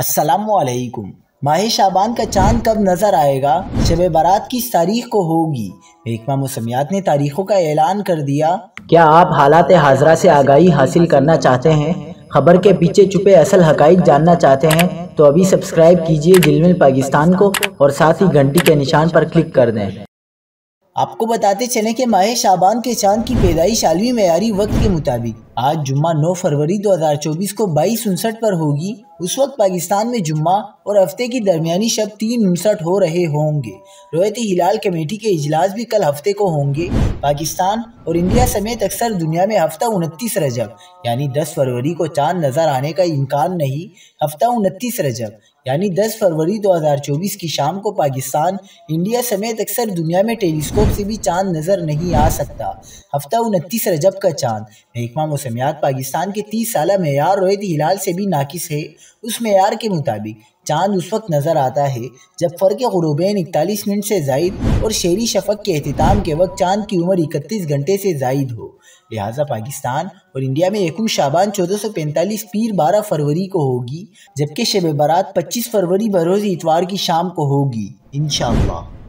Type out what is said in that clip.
السلام علیکم۔ ماہ شعبان کا چاند کب نظر آئے گا؟ شب برات کس تاریخ کو ہوگی؟ محکمہ موسمیات نے تاریخوں کا اعلان کر دیا۔ کیا آپ حالات حاضرہ سے آگاہی حاصل کرنا چاہتے ہیں؟ خبر کے پیچھے چھپے اصل حقائق جاننا چاہتے ہیں تو ابھی سبسکرائب کیجئے جلمل پاکستان کو اور ساتھ ہی گھنٹی کے نشان پر کلک کر دیں۔ آپ کو بتاتے چلیں کہ ماہ شعبان کے چاند کی پیدائش عالمی معیاری وقت کے مطابق آج جمعہ 9 فروری 2024 کو 22:59 پر ہوگی۔ اس وقت پاکستان میں جمعہ اور ہفتے کی درمیانی شب 3:59 ہو رہے ہوں گے۔ رؤیت ہلال کمیٹی کے اجلاس بھی کل ہفتے کو ہوں گے۔ پاکستان اور انڈیا سمیت اکثر دنیا میں ہفتہ 29 رجب یعنی 10 فروری کو چاند نظر آنے کا امکان نہیں۔ ہفتہ 29 رجب یعنی 10 فروری 2024 کی شام کو پاکستان، انڈیا سمیت اکثر دنیا میں ٹیلیسکوپ سے بھی چاند نظر نہیں آ سکتا۔ ہفتہ 29 رجب کا چاند محکمہ موسمیات پاکستان کے 30 سالہ معیار رؤیت ہلال سے بھی ناقص ہے۔ اس معیار کے مطابق چاند اس وقت نظر آتا ہے جب فرق غروبین 41 منٹ سے زائد اور شہری شفق کے اختتام کے وقت چاند کی عمر 31 گھنٹے سے زائد ہو۔ لہٰذا پاکستان اور انڈیا میں یکم شعبان 1445 پیر 12 فروری کو ہوگی، جبکہ شب برات 25 فروری بروز اتوار کی شام کو ہوگی انشاءاللہ۔